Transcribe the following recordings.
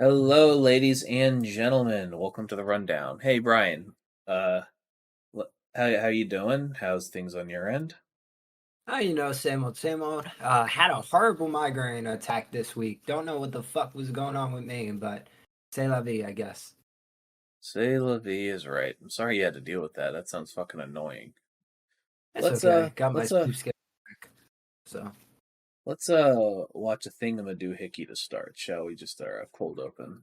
Hello, ladies and gentlemen. Welcome to the rundown. Hey, Brian. Uh, how you doing? How's things on your end? Same old, same old. Had a horrible migraine attack this week. Don't know what the fuck was going on with me, but c'est la vie, I guess. Say la vie is right. I'm sorry you had to deal with that. That sounds fucking annoying. It's Let's okay. Got my let's sleep schedule back. So, let's watch a thingamadoohickey to start. Shall we just start a cold open?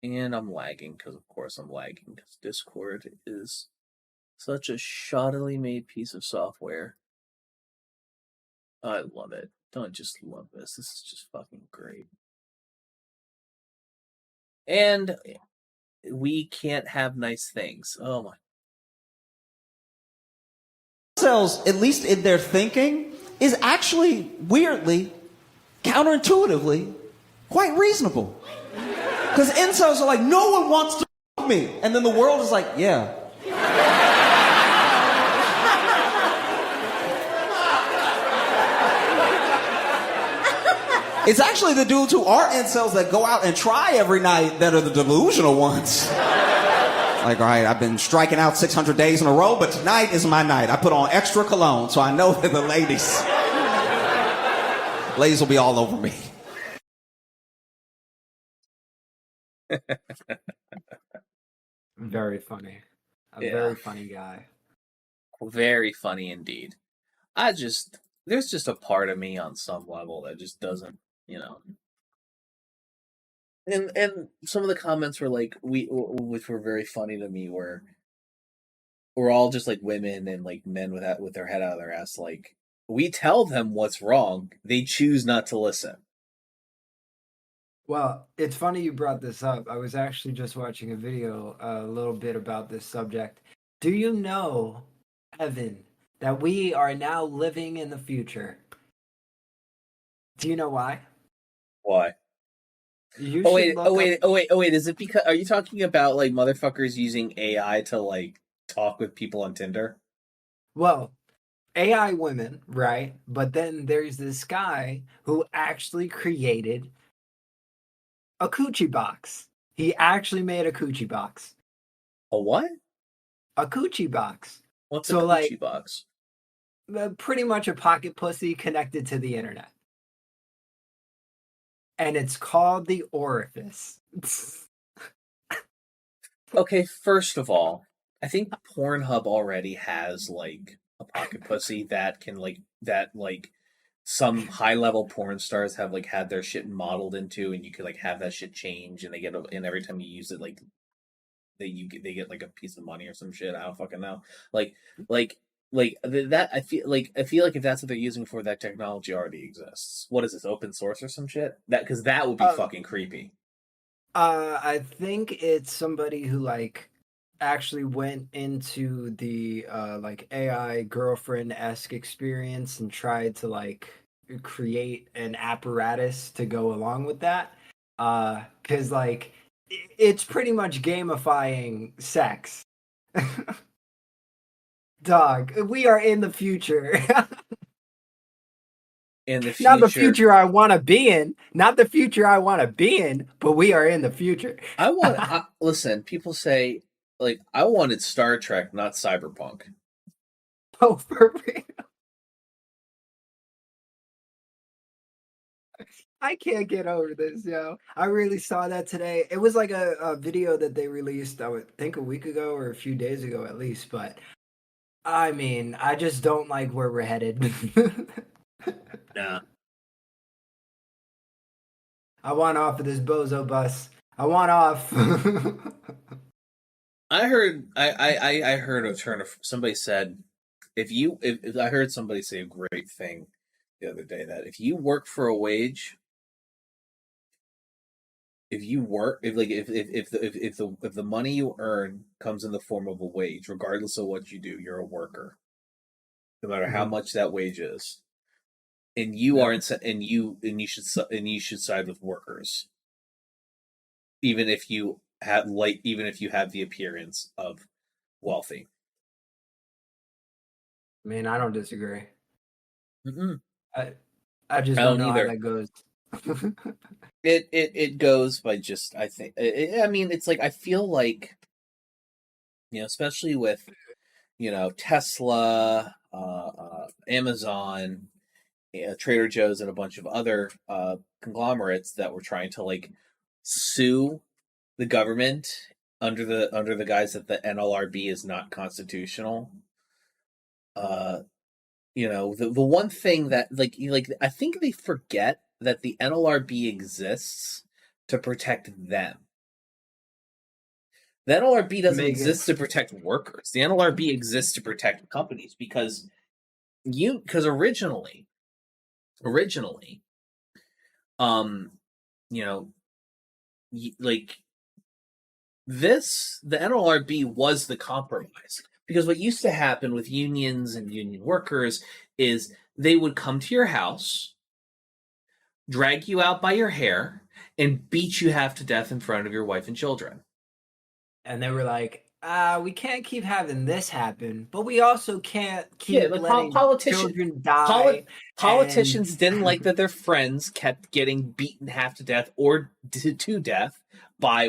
And I'm lagging because, of course, I'm lagging because Discord is such a shoddily made piece of software. I love it. Don't just love this. This is just fucking great. And we can't have nice things. Oh my. Cells, at least in their thinking, is actually weirdly, counterintuitively, quite reasonable. Because incels are like, no one wants to fuck me. And then the world is like, yeah. It's actually the dudes who are incels that go out and try every night that are the delusional ones. Like, all right, I've been striking out 600 days in a row, but tonight is my night. I put on extra cologne, so I know that the ladies will be all over me. very funny. Very funny guy. Very funny indeed. There's just a part of me on some level that just doesn't, you know. And some of the comments were like, which were very funny to me, were we're all just like women and like men with their head out of their ass. Like, we tell them what's wrong, they choose not to listen. Well, it's funny you brought this up. I was actually just watching a video a little bit about this subject. Do you know, Evan, that we are now living in the future? Do you know why? Why? You Oh should wait, look up. oh wait. Is it because are you talking about like motherfuckers using AI to like talk with people on Tinder? Well, AI women, right? But then there's this guy who actually created a coochie box. He actually made a coochie box. A what? A coochie box. What's a So, like, coochie box? pretty much a pocket pussy connected to the internet. And it's called the orifice. Okay, first of all, I think Pornhub already has like a pocket pussy that can like some high level porn stars have like had their shit modeled into, and you could like have that shit change, and and every time you use it, like they get like a piece of money or some shit. I don't fucking know. Like like that. I feel like if that's what they're using for, that technology already exists. What is this, open source or some shit? That because that would be uh, fucking creepy. I think it's somebody who, like, actually went into the like AI girlfriend-esque experience and tried to like create an apparatus to go along with that. Cuz like it's pretty much gamifying sex. Dog, we are in the future. In the Not the future, future I want to be in, not the future I want to be in, but we are in the future. listen. People say like I wanted Star Trek, not Cyberpunk. Oh, for real. I can't get over this, yo. I really saw that today. It was like a video that they released, I would think a week ago or a few days ago at least. But I mean, I just don't like where we're headed. Nah, I want off of this bozo bus. I want off. I heard a turn of somebody said if I heard somebody say a great thing the other day, that if you work for a wage, if you work if the money you earn comes in the form of a wage, regardless of what you do, you're a worker, no matter how Mhm. much that wage is, and you Yep. are and you should side with workers, even if you have the appearance of wealthy. I mean, I don't disagree. Mm-mm. I, I just I don't don't know how either. that goes. It goes by just, I think. I mean, it's like I feel like, especially with Tesla, Amazon, Trader Joe's, and a bunch of other conglomerates that were trying to like sue the government under the guise that the NLRB is not constitutional. Uh, the one thing that I think they forget that the NLRB exists to protect them. The NLRB doesn't exist to protect workers. The NLRB exists to protect companies because originally, um, like the NLRB was the compromise, because what used to happen with unions and union workers is they would come to your house, drag you out by your hair, and beat you half to death in front of your wife and children. And they were like, we can't keep having this happen, but we also can't keep letting children die. Politicians didn't like that their friends kept getting beaten half to death or to death by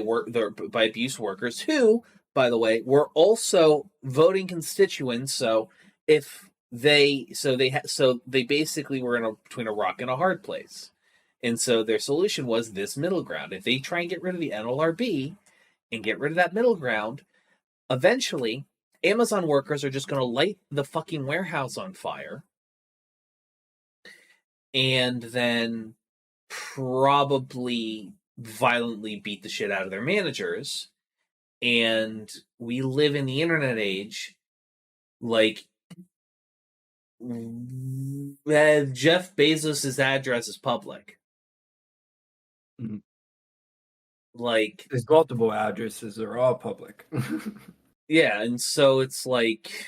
abuse workers, who, by the way, were also voting constituents. So they basically were between a rock and a hard place. And so their solution was this middle ground. If they try and get rid of the NLRB and get rid of that middle ground, eventually Amazon workers are just going to light the fucking warehouse on fire and then probably violently beat the shit out of their managers. And we live in the internet age. Like, Jeff Bezos' address is public. Mm-hmm. Like, his multiple addresses are all public. Yeah, and so it's like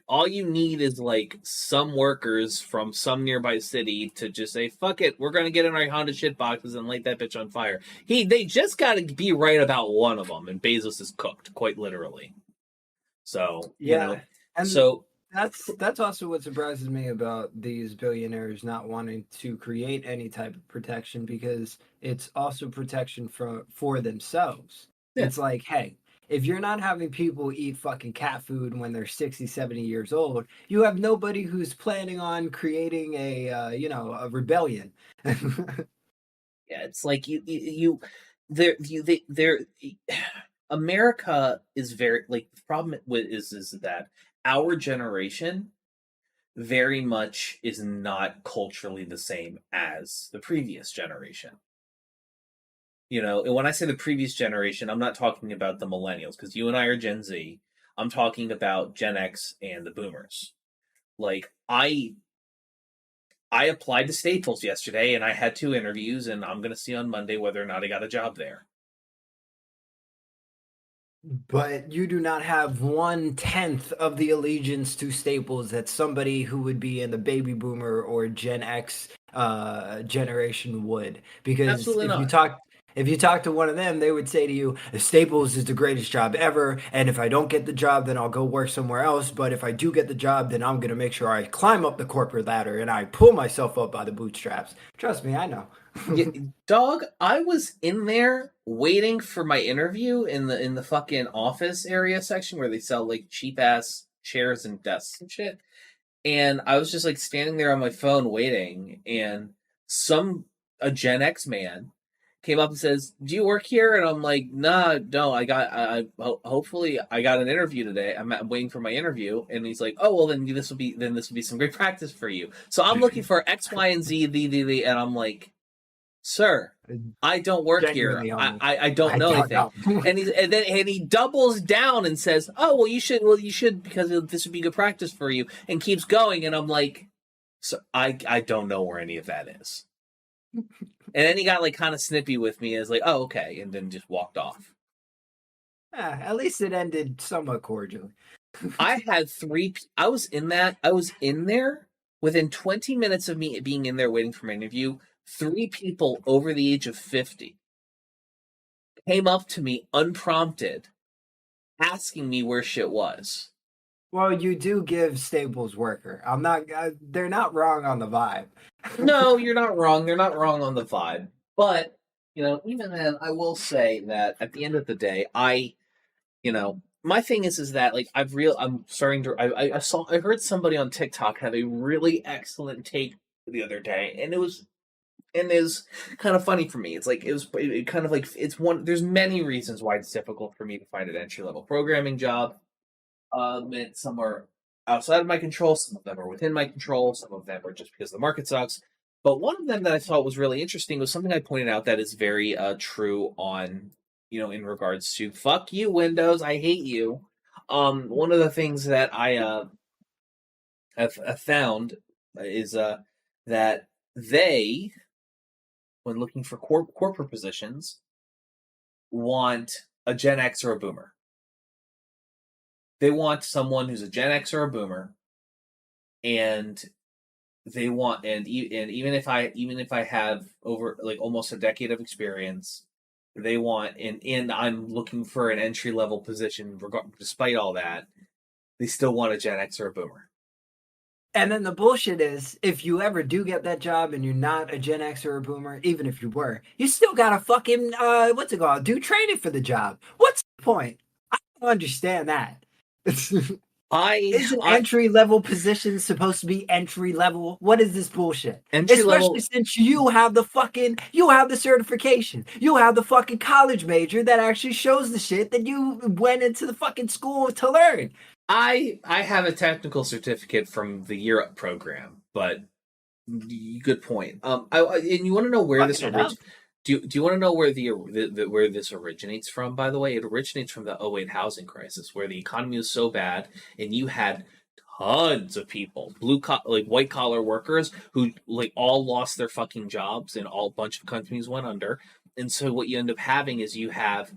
all you need is like some workers from some nearby city to just say, fuck it, we're gonna get in our Honda shit boxes and light that bitch on fire. They just gotta be right about one of them, and Bezos is cooked, quite literally. So yeah, and so that's also what surprises me about these billionaires not wanting to create any type of protection, because it's also protection for themselves. Yeah. It's like, hey, if you're not having people eat fucking cat food when they're 60, 70 years old, you have nobody who's planning on creating a rebellion. Yeah, it's like America is very, like, the problem is that our generation very much is not culturally the same as the previous generation. And when I say the previous generation, I'm not talking about the millennials, because you and I are Gen Z. I'm talking about Gen X and the boomers. Like, I applied to Staples yesterday, and I had 2 interviews, and I'm going to see on Monday whether or not I got a job there. But you do not have 1/10 of the allegiance to Staples that somebody who would be in the baby boomer or Gen X generation would. Because if you talk to one of them, they would say to you, Staples is the greatest job ever, and if I don't get the job, then I'll go work somewhere else. But if I do get the job, then I'm going to make sure I climb up the corporate ladder and I pull myself up by the bootstraps. Trust me, I know. Yeah, dog, I was in there waiting for my interview in the fucking office area section where they sell like cheap ass chairs and desks and shit. And I was just like standing there on my phone waiting, and a Gen X man came up and says, "Do you work here?" And I'm like, "Nah, no. Hopefully I got an interview today. I'm waiting for my interview." And he's like, "Oh, well, then this will be some great practice for you. So I'm looking for X, Y, and Z, the," and I'm like, "Sir, I don't work here. I don't know anything." And he doubles down and says, "Oh, well, you should, because this would be good practice for you," and keeps going. And I'm like, "So I don't know where any of that is." And then he got like kind of snippy with me, as like, "Oh, okay," and then just walked off. At least it ended somewhat cordially. I had 3. I was in there within 20 minutes of me being in there waiting for my interview. 3 people over the age of 50 came up to me unprompted, asking me where shit was. Well, you do give Staples worker. They're not wrong on the vibe. No, you're not wrong. They're not wrong on the vibe. But, even then, I will say that at the end of the day, my thing is that like I'm starting to I heard somebody on TikTok have a really excellent take the other day, and is kind of funny for me. It's like it kind of like it's one. There's many reasons why it's difficult for me to find an entry level programming job. And some are outside of my control, some of them are within my control, some of them are just because the market sucks. But one of them that I thought was really interesting was something I pointed out that is very true on, in regards to fuck you, Windows, I hate you. One of the things that I have found is that they, when looking for corporate positions, want a Gen X or a Boomer. They want someone who's a Gen X or a Boomer, and they want and even if I have over like almost a decade of experience, they want and I'm looking for an entry level position. Despite all that, they still want a Gen X or a Boomer. And then the bullshit is, if you ever do get that job and you're not a Gen X or a Boomer, even if you were, you still gotta fucking what's it called? Do training for the job. What's the point? I don't understand that. Isn't entry level position supposed to be entry level? What is this bullshit? Especially since you have the certification, you have the fucking college major that actually shows the shit that you went into the fucking school to learn. I have a technical certificate from the Europe program, but good point. And you want to know where this originates? Do you want to know where where this originates from? By the way, it originates from the 2008 housing crisis, where the economy was so bad, and you had tons of people, white collar workers, who like all lost their fucking jobs, and a bunch of companies went under. And so what you end up having is you have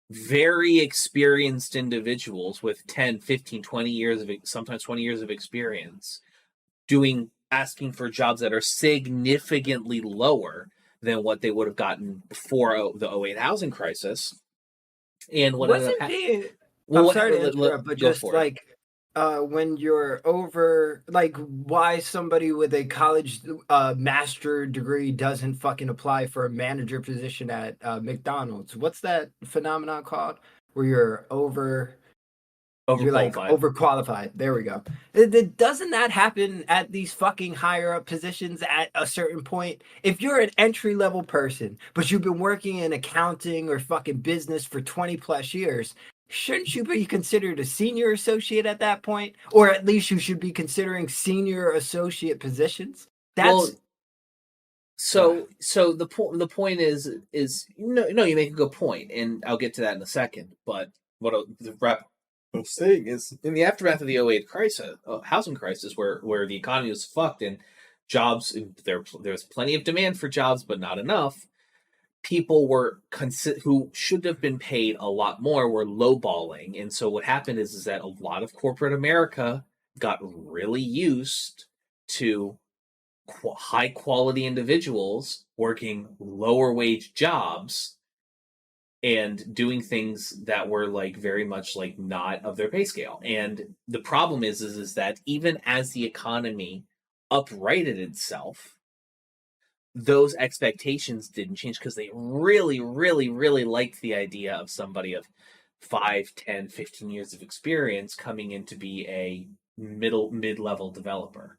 very experienced individuals with 10, 15, 20 years sometimes 20 years of experience asking for jobs that are significantly lower than what they would have gotten before the 2008 housing crisis. And what I'm sorry to interrupt, but just like when you're over, like, why somebody with a college master degree doesn't fucking apply for a manager position at McDonald's? What's that phenomenon called? Where you're overqualified. There we go. Doesn't that happen at these fucking higher up positions at a certain point? If you're an entry level person, but you've been working in accounting or fucking business for 20 plus years, shouldn't you be considered a senior associate at that point? Or at least you should be considering senior associate positions. So the point is no, you make a good point, and I'll get to that in a second. But the saying is, in the aftermath of the 2008 crisis, housing crisis, where the economy was fucked and jobs, there's plenty of demand for jobs, but not enough. People who should have been paid a lot more were lowballing, and so what happened is that a lot of corporate America got really used to high quality individuals working lower wage jobs and doing things that were like very much like not of their pay scale. And the problem is that even as the economy uprighted itself, those expectations didn't change, because they really, really, really liked the idea of somebody of 5, 10, 15 years of experience coming in to be a mid-level developer.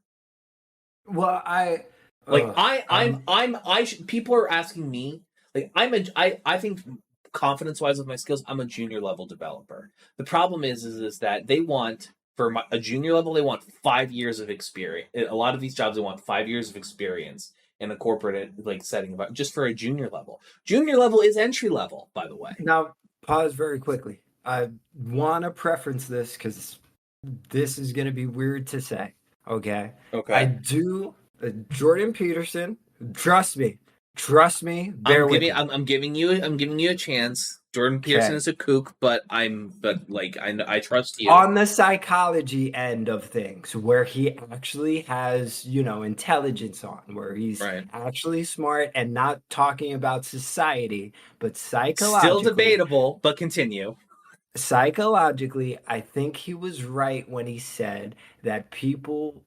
Well, people are asking me, like, I think confidence-wise with my skills, I'm a junior level developer. The problem is that they want, for a junior level, they want 5 years of experience. A lot of these jobs, they want 5 years of experience in a corporate like setting, about just for a junior level. Junior level is entry level, by the way. Now, pause very quickly. I want to preference this because this is going to be weird to say. Okay. I do. Jordan Peterson. Trust me. I'm giving you a chance. Jordan Peterson is a kook, but I trust you. On the psychology end of things, where he actually has, intelligence on, where he's actually smart and not talking about society, but psychologically. Still debatable, but continue. Psychologically, I think he was right when he said that people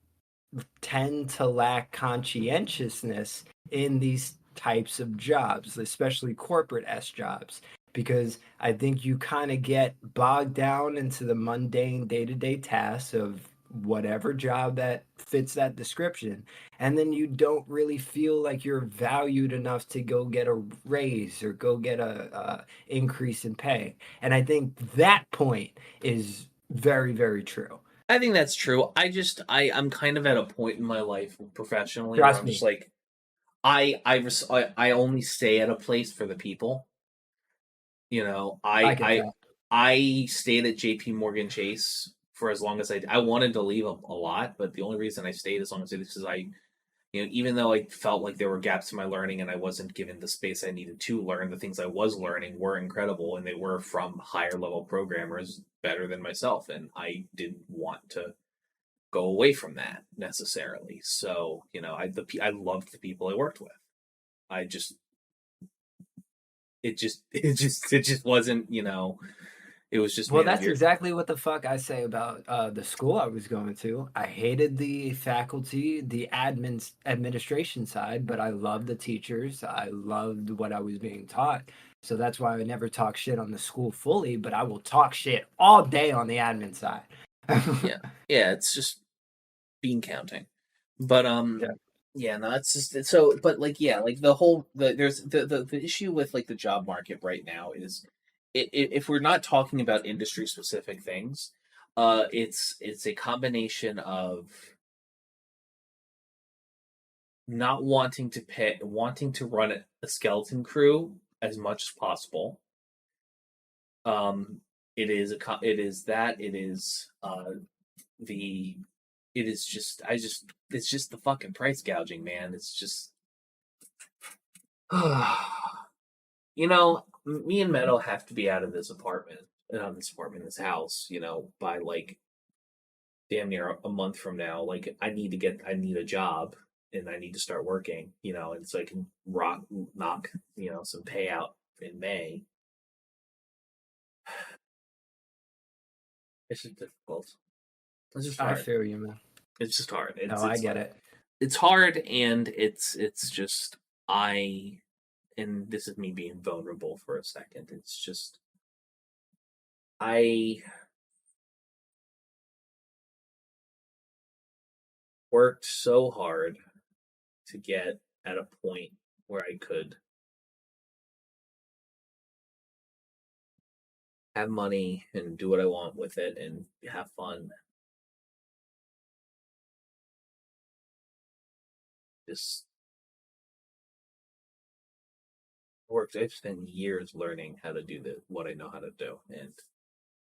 tend to lack conscientiousness in these types of jobs, especially corporate S jobs, because I think you kind of get bogged down into the mundane day-to-day tasks of whatever job that fits that description, and then you don't really feel like you're valued enough to go get a raise or go get a increase in pay. And I think that point is very, very true. I think that's true. I'm kind of at a point in my life professionally where Trust I'm just me, like, I only stay at a place for the people. You know, I get that. I stayed at J.P. Morgan Chase for as long as I wanted to leave a lot, but the only reason I stayed as long as I did is because even though I felt like there were gaps in my learning and I wasn't given the space I needed to learn, the things I was learning were incredible and they were from higher level programmers better than myself, and I didn't want to go away from that necessarily. So, I loved the people I worked with. I just it just wasn't, it was just Well, man, that's exactly what the fuck I say about the school I was going to. I hated the faculty, the administration side, but I loved the teachers. I loved what I was being taught. So that's why I never talk shit on the school fully, but I will talk shit all day on the admin side. yeah. Yeah, it's just bean counting. But Yeah. yeah, no, it's just so. But like, yeah, like there's the issue with like the job market right now is, if we're not talking about industry specific things, it's a combination of not wanting to run a skeleton crew as much as possible. It is that it is the it is just it's just the fucking price gouging, man. It's just me and Meadow have to be out of this apartment, this house, by like damn near a month from now. Like I need a job and I need to start working, and so I can knock, some payout in May. It's just difficult. It's just I hard. feel you, man. It's just hard. No, I get it. It's hard, and it's just and this is me being vulnerable for a second. It's just I worked so hard to get at a point where I could have money and do what I want with it and have fun. Just I've spent years learning how to do what I know how to do, and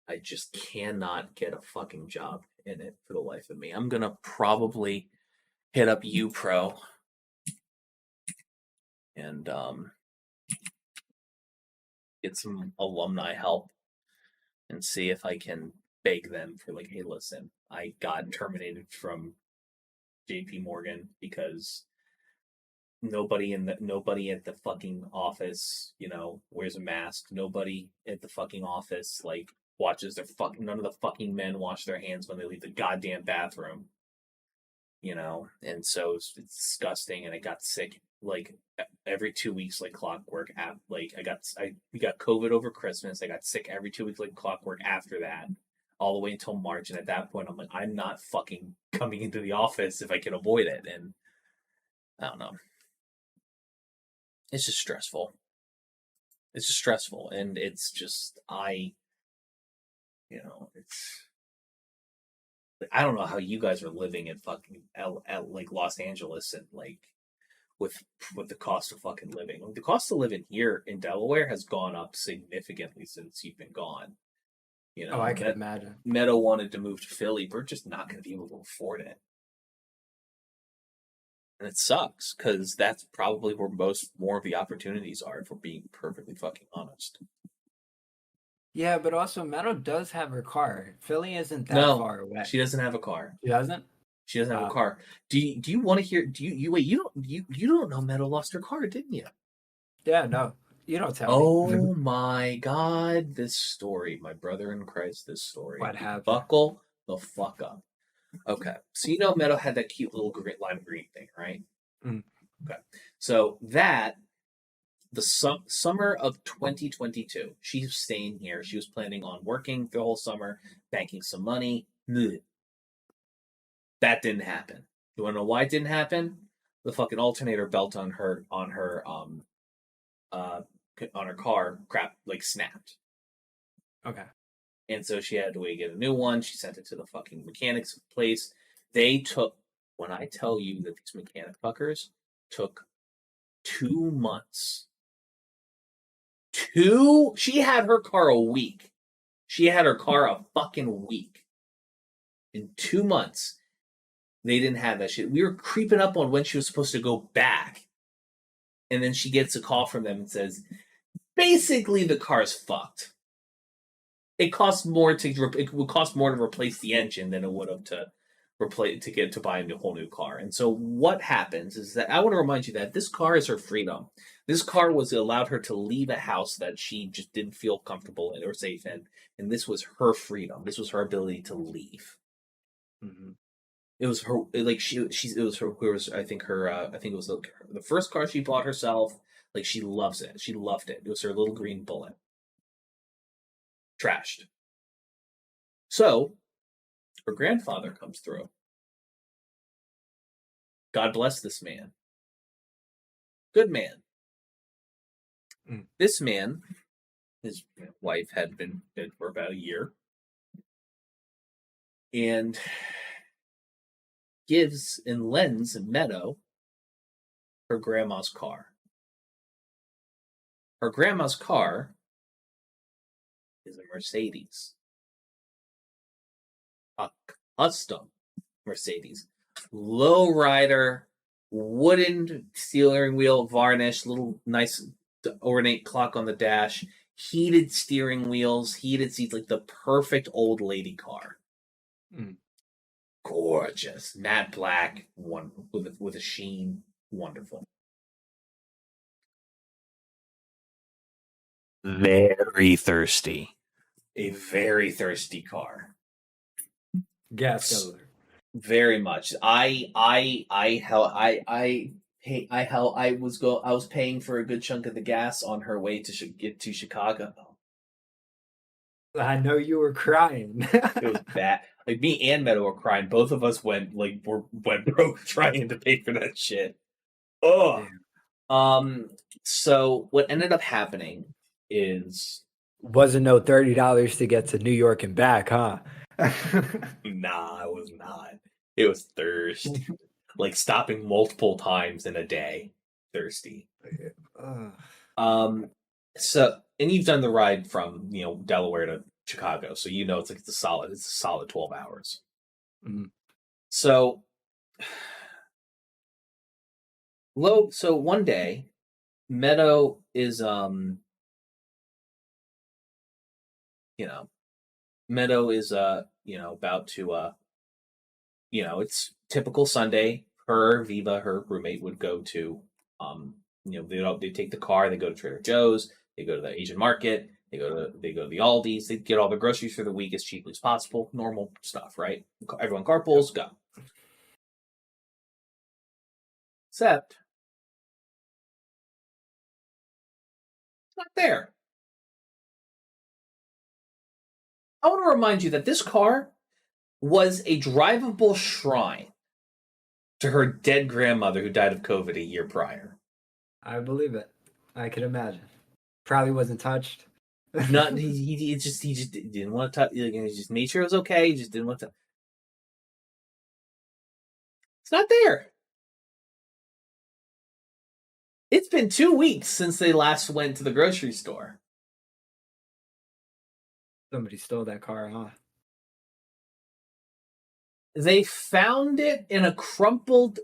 I just cannot get a fucking job in it for the life of me. I'm gonna probably hit up UPro and get some alumni help and see if I can beg them for like, hey, listen, I got terminated from JP Morgan because nobody at the fucking office, wears a mask. Nobody at the fucking office like watches none of the fucking men wash their hands when they leave the goddamn bathroom. And so it's disgusting, and I got sick like every 2 weeks like clockwork. We got COVID over Christmas. I got sick every 2 weeks like clockwork after that, all the way until March. And at that point, I'm like, I'm not fucking coming into the office if I can avoid it. And I don't know. It's just stressful. It's just stressful, and it's just it's. I don't know how you guys are living in fucking like Los Angeles and like with the cost of fucking living. Like, the cost of living here in Delaware has gone up significantly since you've been gone. Oh, I can imagine. Meadow wanted to move to Philly. We're just not going to be able to afford it. And it sucks because that's probably where more of the opportunities are, if we're being perfectly fucking honest. Yeah, but also Meadow does have her car. Philly isn't that far away. She doesn't have a car. She doesn't? She doesn't have a car. Do you want to hear? Wait? You don't know Meadow lost her car, didn't you? Yeah, no, you don't tell me. Oh my God, this story, my brother in Christ, this story. What happened? Buckle the fuck up. Okay. So you know Meadow had that cute little lime green thing, right? Mm. Okay. So the summer of 2022, she was staying here. She was planning on working the whole summer, banking some money. Blech. That didn't happen. You want to know why it didn't happen? The fucking alternator belt uh on her car snapped. Okay. And so she had to get a new one. She sent it to the fucking mechanics place. They took, when I tell you that these mechanic fuckers took 2 months. She had her car a week. She had her car a fucking week. In 2 months, they didn't have that shit. We were creeping up on when she was supposed to go back. And then she gets a call from them and says, basically, the car's fucked. It would cost more to replace the engine than it would have to buy a whole new car. And so what happens is that I want to remind you that this car is her freedom. This car allowed her to leave a house that she just didn't feel comfortable in or safe in, and this was her freedom. This was her ability to leave. Mm-hmm. It was her I think it was the first car she bought herself. Like, she loves it. She loved it. It was her little green Bullet. Trashed. So her grandfather comes through. God bless this man. Good man. Mm. This man, his wife had been dead for about a year, and gives and lends Meadow her grandma's car. Her grandma's car is a Mercedes. A custom Mercedes. Lowrider, wooden steering wheel, varnish, little nice ornate clock on the dash, heated steering wheels, heated seats, like the perfect old lady car. Mm. Gorgeous, matte black, one with a sheen, wonderful. Very thirsty, a very thirsty car. Gas guzzler. Very much. I was paying for a good chunk of the gas on her way to get to Chicago. I know you were crying. It was bad. Like, me and Meadow were crying. Both of us went broke trying to pay for that shit. Oh. So what ended up happening is, Wasn't no $30 to get to New York and back, huh? nah, it was not. It was thirsty. Like, stopping multiple times in a day. Thirsty. So, and you've done the ride from, Delaware to Chicago, so it's a solid 12 hours. Mm. So one day, Meadow is about to it's typical Sunday. Viva, her roommate, would go to they take the car, they go to Trader Joe's, they go to the Asian market, they go to the Aldi's, they get all the groceries for the week as cheaply as possible. Normal stuff, right? Everyone carpools, go. Except it's not there. I want to remind you that this car was a drivable shrine to her dead grandmother who died of COVID a year prior. I believe it. I can imagine. Probably wasn't touched. Not he just didn't want to touch. He just made sure it was okay. He just didn't want to. It's not there. It's been 2 weeks since they last went to the grocery store. Somebody stole that car, huh? They found it in a crumpled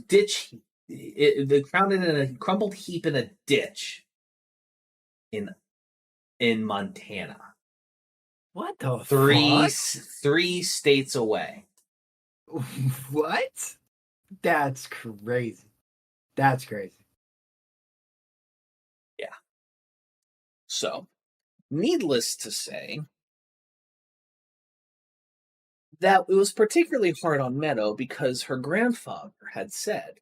ditch. They found it in a crumpled heap in a ditch in Montana. What the fuck? fuck? 3 states away. What? That's crazy. That's crazy. Yeah. So, needless to say, that it was particularly hard on Meadow because her grandfather had said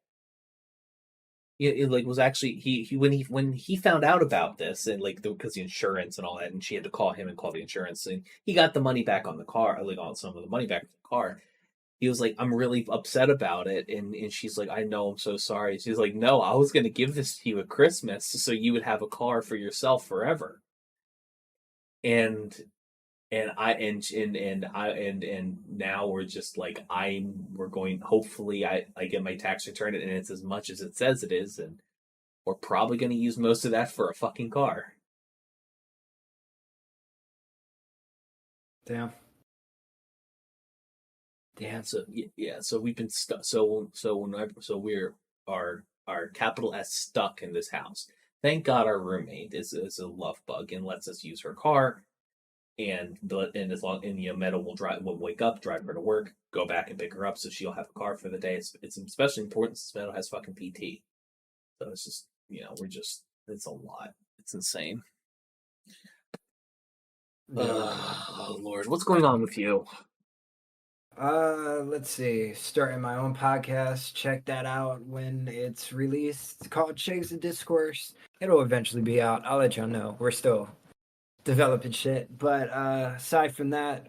it like was actually he when he found out about this and like because the insurance and all that, and she had to call him and call the insurance, and he got the money back on the car, like on some of the money back on the car. He was like, I'm really upset about it, and she's like, I know, I'm so sorry. She's like, no, I was gonna give this to you at Christmas so you would have a car for yourself forever. And and now we're just like we're going, hopefully I get my tax return and it's as much as it says it is, and we're probably going to use most of that for a fucking car. Damn. So we've been stuck. We're our capital S stuck in this house. Thank God our roommate is a love bug and lets us use her car, and as long and Meadow will wake up, drive her to work, go back and pick her up, so she'll have a car for the day. It's especially important since Meadow has fucking PT. So it's just it's a lot. It's insane. Oh Lord, what's going on with you? Let's see. Starting my own podcast. Check that out when it's released. It's called Shakes the Discourse. It'll eventually be out. I'll let y'all know. We're still developing shit. But aside from that,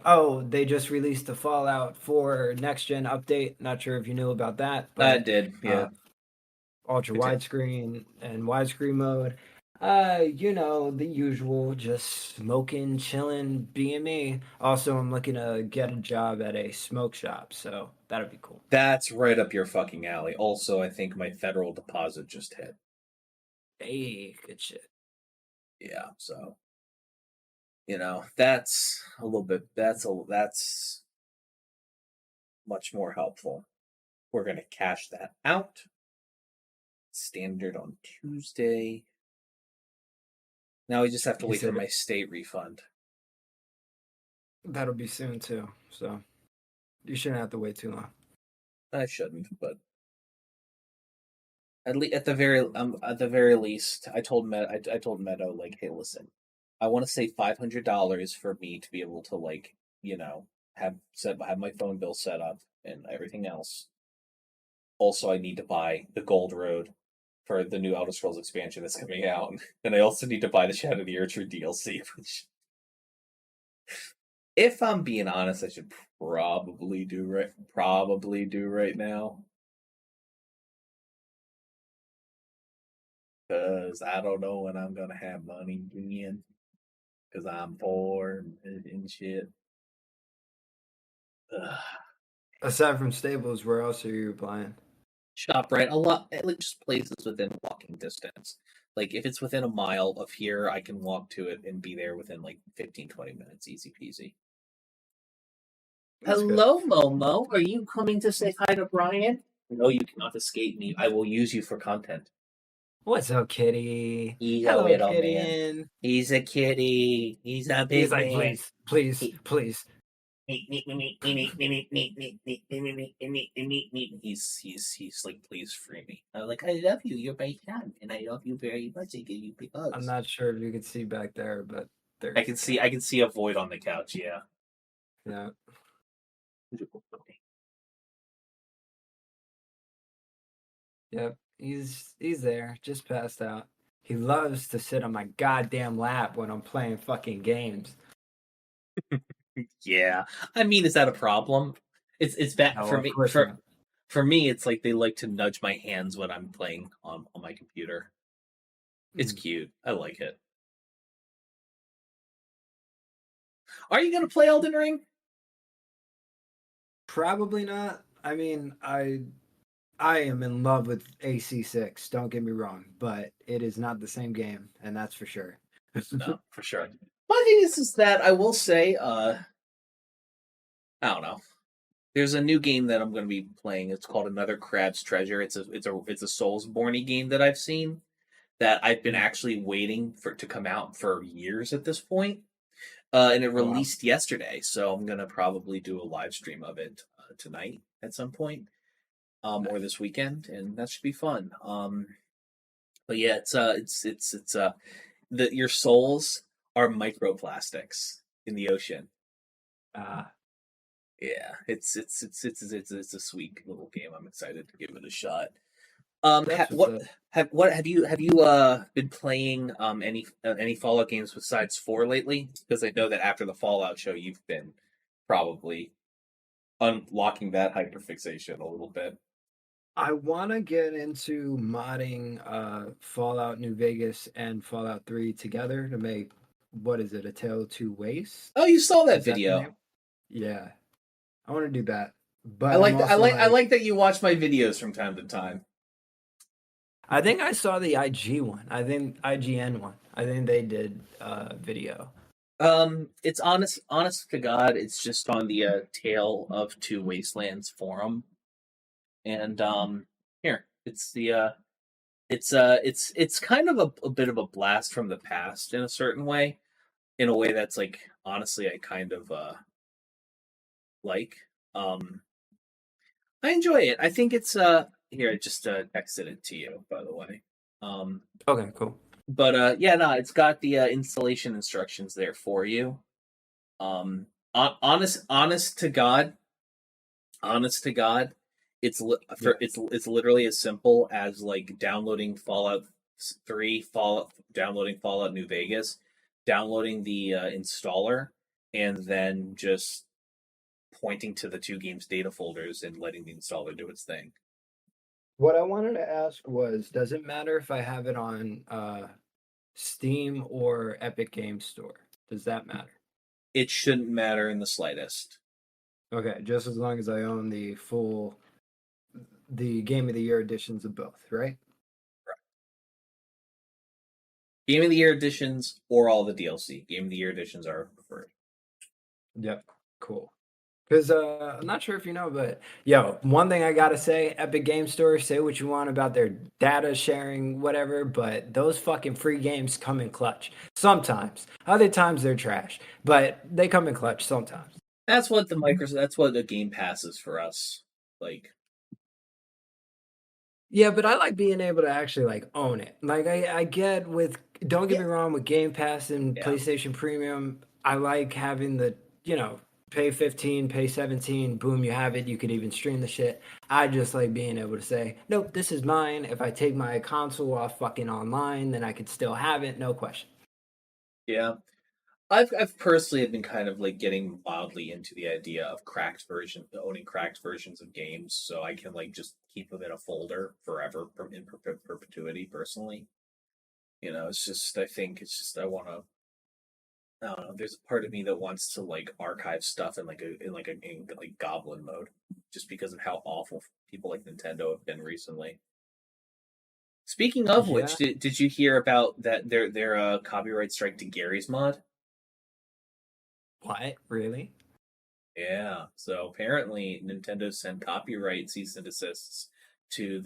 they just released the Fallout 4 next gen update. Not sure if you knew about that, I but did, yeah. Ultra widescreen and widescreen mode. The usual, just smoking, chilling, being me. Also, I'm looking to get a job at a smoke shop, so that'd be cool. That's right up your fucking alley. Also, I think my federal deposit just hit. Hey, good shit. Yeah, so that's a little bit. That's much more helpful. We're gonna cash that out. Standard on Tuesday. Now we just have to wait for my state refund. That'll be soon too, so you shouldn't have to wait too long. I shouldn't, but at the very least, I told Meadow, like, hey, listen, I want to save $500 for me to be able to, like, have my phone bill set up and everything else. Also, I need to buy the Gold Road for the new Elder Scrolls expansion that's coming out, and I also need to buy the Shadow of the Erdtree DLC, which, if I'm being honest, I should probably do right now. Because I don't know when I'm gonna have money again. Because I'm poor and shit. Ugh. Aside from Stables, where else are you applying? ShopRite, a lot, like just places within walking distance. Like if it's within a mile of here, I can walk to it and be there within like 15-20 minutes, easy peasy. That's Hello, good. Momo. Are you coming to say hi to Brian? No, you cannot escape me. I will use you for content. What's up, kitty? He's a little man. He's a kitty. He's a big man. He's like, please. He's like, please free me. I'm like, I love you. You're my son, and I love you very much. I give you big hugs. I'm not sure if you can see back there, but there. I can see a void on the couch. Yeah. Yeah. Yep, he's there, just passed out. He loves to sit on my goddamn lap when I'm playing fucking games. Yeah, I mean, is that a problem? It's bad for me. For me, it's like they like to nudge my hands when I'm playing on my computer. It's cute. I like it. Are you gonna play Elden Ring? Probably not. I mean, I am in love with AC6. Don't get me wrong, but it is not the same game, and that's for sure. No, for sure. My thing is that I will say, I don't know. There's a new game that I'm going to be playing. It's called Another Crab's Treasure. It's a Soulsborne game that I've seen that I've been actually waiting for it to come out for years at this point. And it released yesterday, so I'm going to probably do a live stream of it tonight at some point, or this weekend, and that should be fun. But yeah, your souls are microplastics in the ocean. Yeah, it's a sweet little game. I'm excited to give it a shot. That's what's up. What have you been playing any Fallout games besides 4 lately? Because I know that after the Fallout show, you've been probably unlocking that hyperfixation a little bit. I want to get into modding Fallout New Vegas and Fallout 3 together to make, what is it, A Tale of Two Wastes? Oh, you saw that Is that the video. name? Yeah, I want to do that. But I I'm like also I like that you watch my videos from time to time. I think I saw the IG one. I think IGN one. I think they did video. It's honest to God, it's just on the Tale of Two Wastelands forum, and here it's the it's kind of a bit of a blast from the past in a certain way, in a way that's like honestly I kind of like. I enjoy it. I think it's here I just texted it to you by the way. Um, Okay, cool. but yeah, no, it's got the installation instructions there for you. Honest to God, Yeah. it's literally as simple as like downloading Fallout 3, downloading Fallout New Vegas, downloading the installer, and then just pointing to the two games data folders and letting the installer do its thing. What I wanted to ask was, does it matter if I have it on Steam or Epic Game Store? Does that matter? It shouldn't matter in the slightest. Okay, just as long as I own the Game of the Year editions of both, right? Game of the Year editions or all the DLC. Game of the Year editions are preferred. Yep. Cool. Because I'm not sure if you know, but yo, one thing I gotta say, Epic Game Store, say what you want about their data sharing, whatever, but those fucking free games come in clutch. Sometimes. Other times they're trash. But they come in clutch sometimes. That's what the Game Pass is for us. Like, Yeah, but I like being able to actually like own it. Like I get with, don't get me wrong, with Game Pass and yeah. PlayStation Premium, I like having the, pay 15, pay 17, boom, you have it. You could even stream the shit. I just like being able to say, nope, this is mine. If I take my console off fucking online, then I could still have it, no question. Yeah. I've personally been kind of like getting wildly into the idea of owning cracked versions of games, so I can like just keep them in a folder forever in perpetuity. Personally, it's just I think it's just I want to. I don't know. There's a part of me that wants to like archive stuff in like goblin mode, just because of how awful people like Nintendo have been recently. Speaking of Yeah. which, did you hear about that their copyright strike to Gary's mod? What? Really? Yeah. So apparently Nintendo sent copyright cease and desists to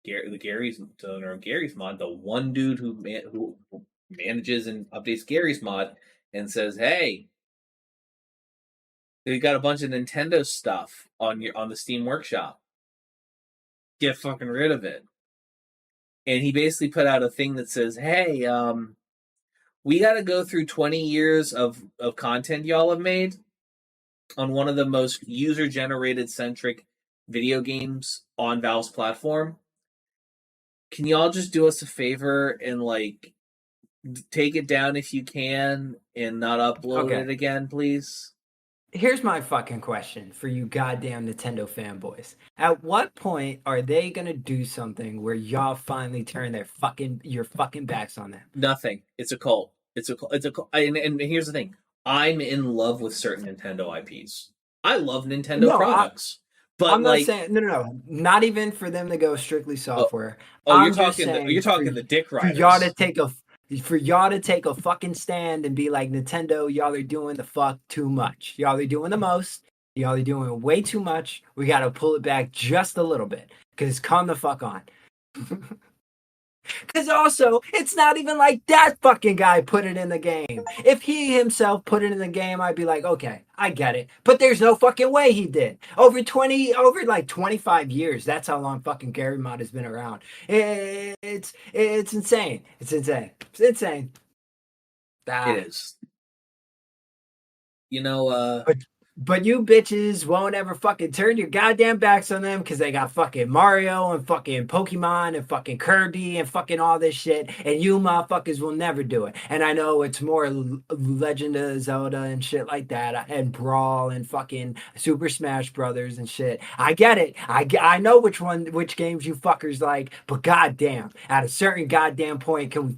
Gary's owner of Gary's mod, the one dude who manages and updates Gary's mod, and says, "Hey, we got a bunch of Nintendo stuff on the Steam Workshop. Get fucking rid of it." And he basically put out a thing that says, "Hey, we got to go through 20 years of content y'all have made on one of the most user-generated centric video games on Valve's platform. Can y'all just do us a favor and like take it down if you can and not upload it again, please?" Here's my fucking question for you goddamn Nintendo fanboys. At what point are they gonna do something where y'all finally turn your fucking backs on them? Nothing. It's a cult. It's a cult. And here's the thing. I'm in love with certain Nintendo IPs. I love Nintendo products. But I'm not saying no. Not even for them to go strictly software. You're talking the dick riders. For y'all to take a fucking stand and be like, Nintendo, y'all are doing the fuck too much. Y'all are doing the most. Y'all are doing way too much. We gotta pull it back just a little bit. Cause come the fuck on. Because also, it's not even like that fucking guy put it in the game. If he himself put it in the game, I'd be like, okay, I get it. But there's no fucking way he did. Over like 25 years, that's how long fucking Gary Mod has been around. It's insane. It's insane. It's insane. It is. But you bitches won't ever fucking turn your goddamn backs on them because they got fucking Mario and fucking Pokemon and fucking Kirby and fucking all this shit. And you motherfuckers will never do it. And I know it's more Legend of Zelda and shit like that, and Brawl and fucking Super Smash Brothers and shit. I get it. I know which games you fuckers like. But goddamn, at a certain goddamn point, can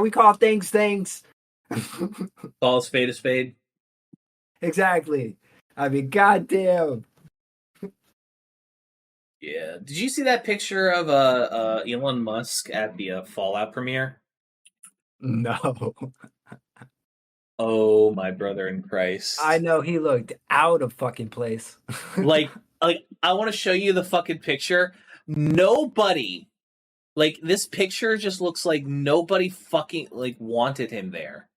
we call things things? Call a spade a spade. Exactly. I mean, goddamn. Yeah. Did you see that picture of Elon Musk at the Fallout premiere? No. Oh, my brother in Christ. I know he looked out of fucking place. like I want to show you the fucking picture. Nobody, like, this picture just looks like nobody fucking like wanted him there.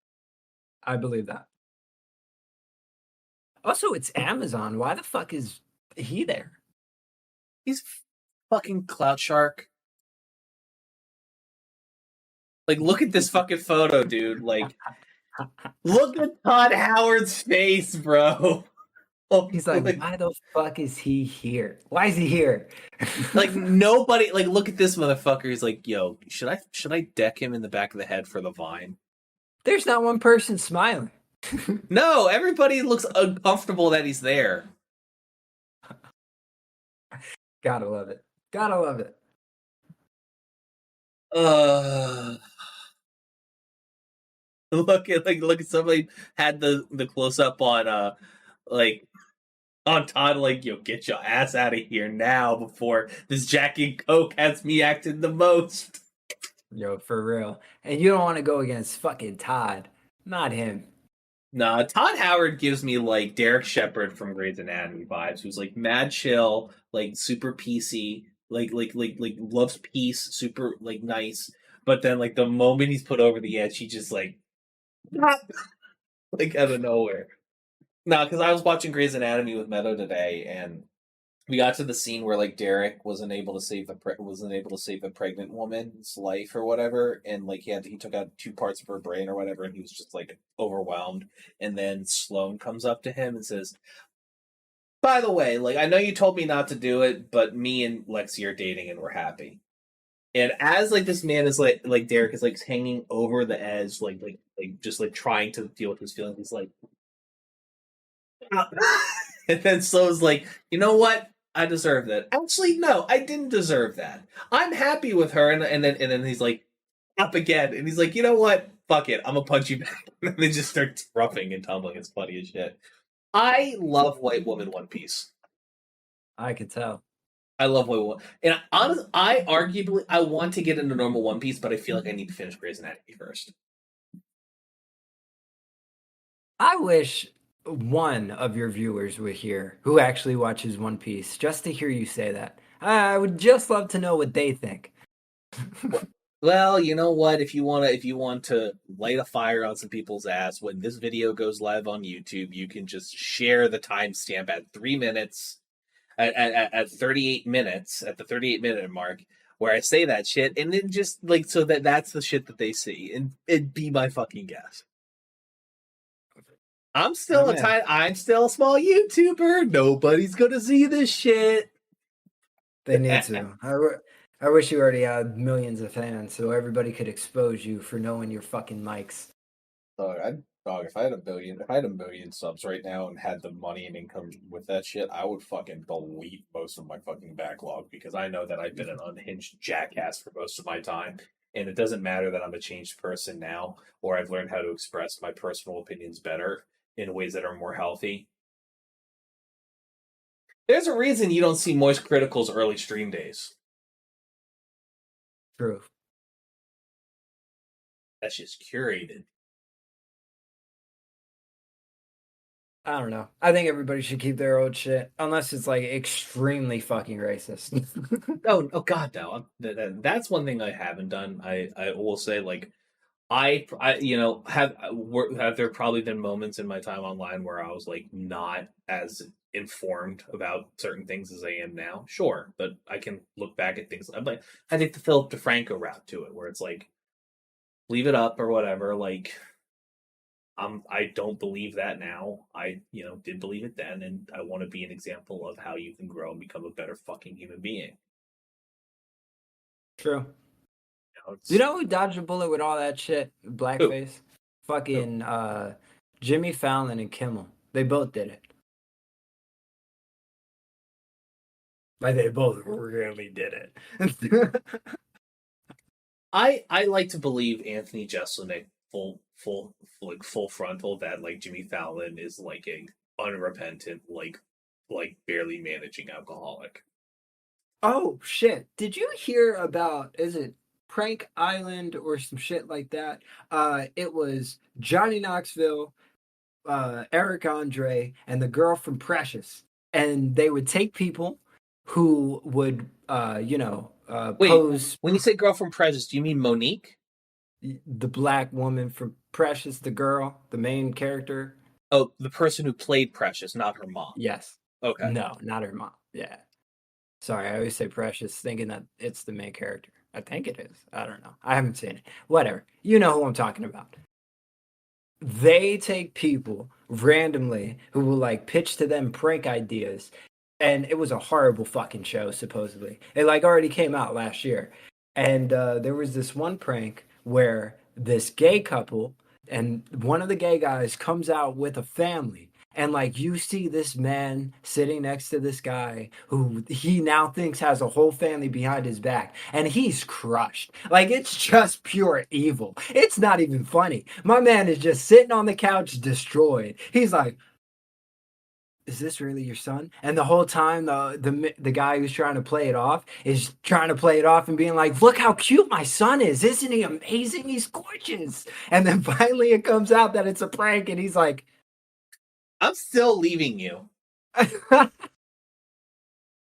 I believe that. Also, it's Amazon. Why the fuck is he there? He's fucking Cloud Shark. Like, look at this fucking photo, dude. Like, look at Todd Howard's face, bro. He's like, why the fuck is he here? Why is he here? Like, nobody, like, look at this motherfucker. He's like, yo, should I deck him in the back of the head for the vine? There's not one person smiling. No, everybody looks uncomfortable that he's there. Gotta love it. Gotta love it. Look at somebody had the close up on on Todd, like, yo, get your ass out of here now before this Jack and Coke has me acting the most. Yo, for real. And you don't want to go against fucking Todd. Not him. Nah, Todd Howard gives me like Derek Shepherd from Grey's Anatomy vibes, who's like mad chill, like super PC, like loves peace, super like nice. But then like the moment he's put over the edge, he just like like out of nowhere. Nah, because I was watching Grey's Anatomy with Meadow today, and we got to the scene where like Derek wasn't able to save a pregnant woman's life or whatever, and like he took out 2 parts of her brain or whatever, and he was just like overwhelmed. And then Sloane comes up to him and says, "By the way, like, I know you told me not to do it, but me and Lexi are dating and we're happy." And as like this man is like Derek is like hanging over the edge, like just like trying to deal with his feelings, he's like, and then Sloane's like, you know what? I deserve that. Actually, no, I didn't deserve that. I'm happy with her, and then he's like, up again, and he's like, you know what? Fuck it, I'm gonna punch you back. And they just start roughing and tumbling. It's funny as shit. I love White Woman One Piece. I could tell. I love White Woman, and I arguably I want to get into normal One Piece, but I feel like I need to finish Grey's Anatomy first. I wish one of your viewers were here who actually watches One Piece, just to hear you say that. I would just love to know what they think. Well, you know what? If you want to light a fire on some people's ass, when this video goes live on YouTube, you can just share the timestamp at 3 minutes, at 38 minutes, at the 38-minute mark, where I say that shit, and then just like so that's the shit that they see, and it'd be my fucking guess. I'm still I'm still a small YouTuber. Nobody's gonna see this shit. They need to. I wish you already had millions of fans so everybody could expose you for knowing your fucking mics. Dog, if I had a million subs right now and had the money and income with that shit, I would fucking delete most of my fucking backlog, because I know that I've been an unhinged jackass for most of my time. And it doesn't matter that I'm a changed person now, or I've learned how to express my personal opinions better in ways that are more healthy. There's a reason you don't see Moist Critical's early stream days. True. That's just curated. I don't know. I think everybody should keep their old shit, unless it's like extremely fucking racist. Oh God, no. That's one thing I haven't done. I will say, like, I have there probably been moments in my time online where I was like not as informed about certain things as I am now. Sure, but I can look back at things. I'm like, I think the Philip DeFranco route to it, where it's like, leave it up or whatever. Like, I don't believe that now. I did believe it then, and I want to be an example of how you can grow and become a better fucking human being. True. It's, You know who dodged a bullet with all that shit? who? Blackface? Fucking Jimmy Fallon and Kimmel. They both did it. Like they both really did it. I like to believe Anthony Jeselnik full frontal that like Jimmy Fallon is like a unrepentant like barely managing alcoholic. Oh shit. Did you hear about, is it Prank Island or some shit like that? It was Johnny Knoxville, Eric Andre, and the girl from Precious. And they would take people who would Wait, pose when you say girl from Prejudice, do you mean Monique? the black woman from Precious, the girl, the main character. Oh, the person who played Precious, not her mom. Yes. Okay. No, not her mom. Yeah. Sorry, I always say Precious thinking that it's the main character. I think it is. I don't know. I haven't seen it. Whatever. You know who I'm talking about. They take people randomly who will like pitch to them prank ideas. And it was a horrible fucking show, supposedly. It like already came out last year. And there was this one prank where this gay couple and one of the gay guys comes out with a family. And like you see this man sitting next to this guy who he now thinks has a whole family behind his back, and he's crushed. Like it's just pure evil. It's not even funny. My man is just sitting on the couch destroyed. He's like, is this really your son? And the whole time, the guy who's trying to play it off is trying to play it off and being like, look how cute my son is. Isn't he amazing? He's gorgeous. And then finally it comes out that it's a prank, and he's like, I'm still leaving you.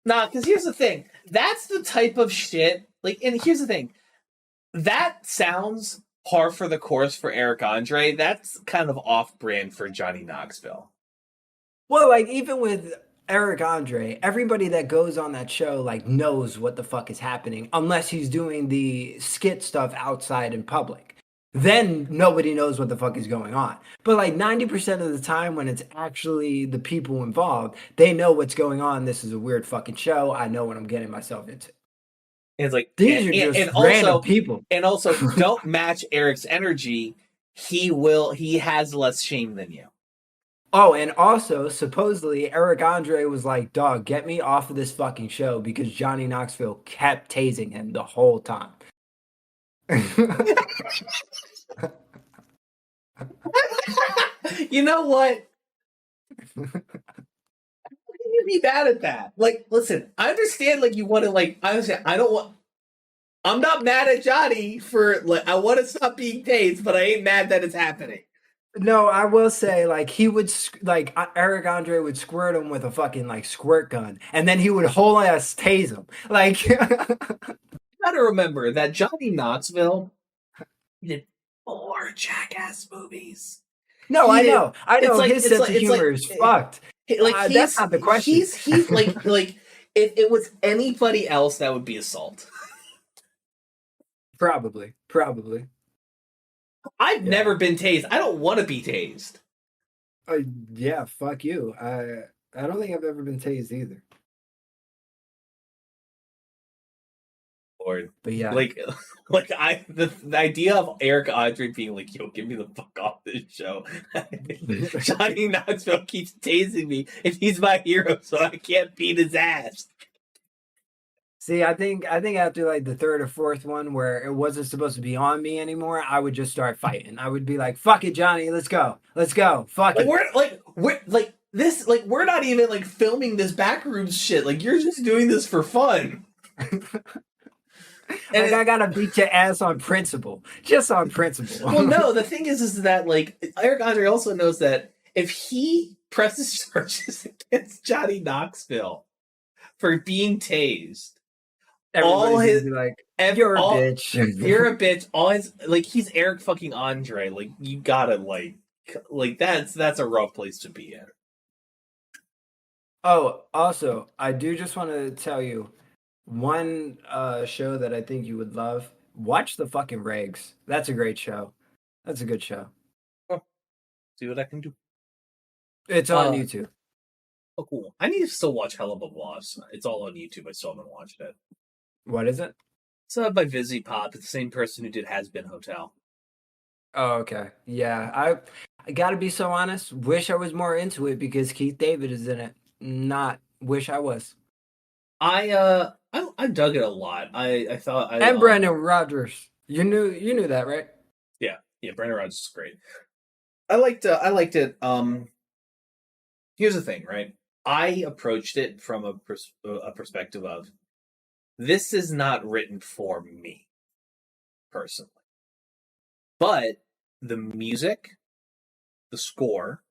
Nah, because here's the thing. That's the type of shit. Like, and here's the thing. That sounds par for the course for Eric Andre. That's kind of off-brand for Johnny Knoxville. well, like even with Eric Andre, everybody that goes on that show like knows what the fuck is happening unless he's doing the skit stuff outside in public. Then nobody knows what the fuck is going on. But like 90% of the time when it's actually the people involved, they know what's going on. This is a weird fucking show. I know what I'm getting myself into. And it's like These are just random people. And also, don't match Eric's energy. He has less shame than you. Oh, and also, supposedly, Eric Andre was like, dog, get me off of this fucking show because Johnny Knoxville kept tasing him the whole time. You know what? How can you be mad at that? Like, listen, I understand, like, you want to, like, I understand, I'm not mad at Johnny for, like, I want to stop being tased, but I ain't mad that it's happening. No, I will say, like, he would, like, Eric Andre would squirt him with a fucking, like, squirt gun, and then he would whole ass tase him. Like, You gotta remember that Johnny Knoxville did 4 Jackass movies. no, I know. like- His it's sense like- of it's humor like- is fucked. Like, that's not the question. He's like, if it was anybody else, that would be assault. Probably. I've Yeah. never been tased. I don't want to be tased. Yeah, fuck you. I don't think I've ever been tased either. Or But yeah, like the idea of Eric Andre being like, "Yo, get me the fuck off this show." Johnny Knoxville keeps tasing me, and he's my hero, so I can't beat his ass. see, I think after like the third or fourth one where it wasn't supposed to be on me anymore, I would just start fighting. I would be like, "Fuck it, Johnny, let's go, fuck Like it." we're not even like filming this backrooms shit. Like you're just doing this for fun. Like I gotta beat your ass on principle, just on principle. Well, no, the thing is that like Eric Andre also knows that if he presses charges against Johnny Knoxville for being tased, Everybody's gonna be like, "You're a bitch. You're a bitch. All his like he's Eric fucking Andre. Like you gotta like that's a rough place to be in. Oh, also, I do just want to tell you one show that I think you would love. Watch the fucking Regs. That's a great show. That's a good show. See what I can do. It's on YouTube. Oh, cool. I need to still watch Hell of a Boss. It's all on YouTube. I still haven't watched it. What is it? It's by VisiPop. It's the same person who did Has Been Hotel. Oh, okay. Yeah, I gotta be so honest. Wish I was more into it because Keith David is in it. Not wish I was. I dug it a lot. I thought And Brandon Rogers. You knew that, right? Yeah, Brandon Rogers is great. I liked it. Here's the thing, right? I approached it from a perspective of this is not written for me personally, but the music, the score,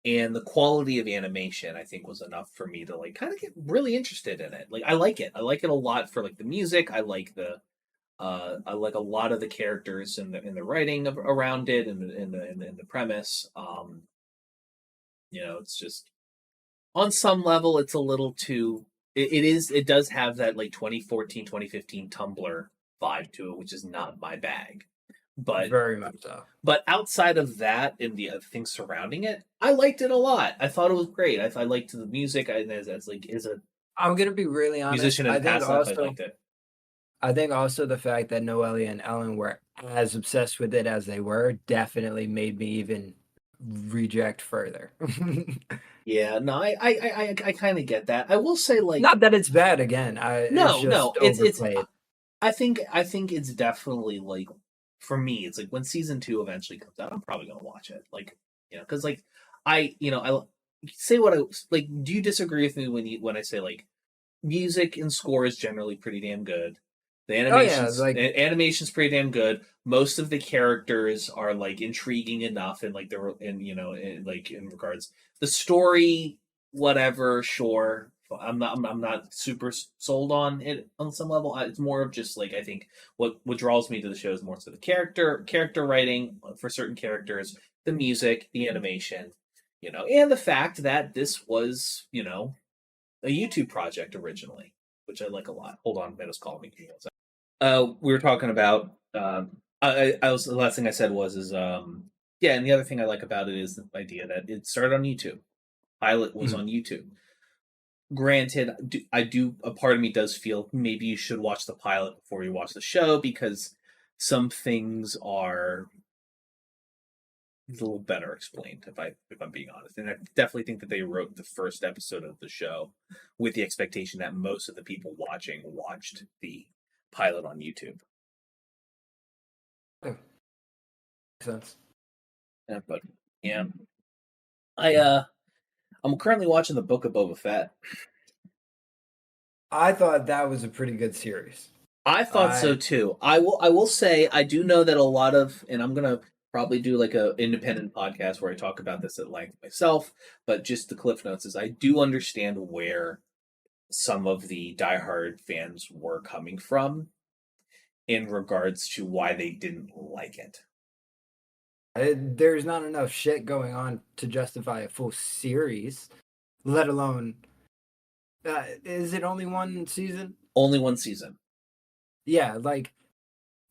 and the quality of animation, I think, was enough for me to like kind of get really interested in it. Like, I like it. I like it a lot for like the music. I like I like a lot of the characters and the writing around it and the premise. It's just on some level, it's a little too. It does have that like 2014, 2015 Tumblr vibe to it, which is not my bag. But very much so. But outside of that and the other things surrounding it, I liked it a lot. I thought it was great. I liked the music. I'm gonna be really honest. Musician in the past life, I liked it. I think also the fact that Noelle and Ellen were as obsessed with it as they were definitely made me even reject further. Yeah, no, I kind of get that. I will say, like, not that it's bad. Again, it's overplayed. I think it's definitely like for me, it's like when season 2 eventually comes out, I'm probably gonna watch it. Like, because like I say what I like. Do you disagree with me when I say like music and score is generally pretty damn good? The animation's pretty damn good. Most of the characters are like intriguing enough, and like they're like in regards the story, whatever. Sure, I'm not super sold on it on some level. It's more of just like I think what draws me to the show is more so the character writing for certain characters, the music, the animation, and the fact that this was a YouTube project originally, which I like a lot. Hold on, Meadows calling me. We were talking about. The last thing I said was and the other thing I like about it is the idea that it started on YouTube. Pilot was on YouTube. Granted, a part of me does feel maybe you should watch the pilot before you watch the show because some things are a little better explained if I'm being honest. And I definitely think that they wrote the first episode of the show with the expectation that most of the people watching watched the pilot on YouTube. Makes sense. Yeah, but yeah, I'm currently watching the Book of Boba Fett. I thought that was a pretty good series. I thought so too. I will say I do know that a lot of, and I'm gonna probably do like a independent podcast where I talk about this at length myself. But just the cliff notes is I do understand where some of the diehard fans were coming from in regards to why they didn't like it. There's not enough shit going on to justify a full series, let alone. Is it only one season? Only one season. Yeah, like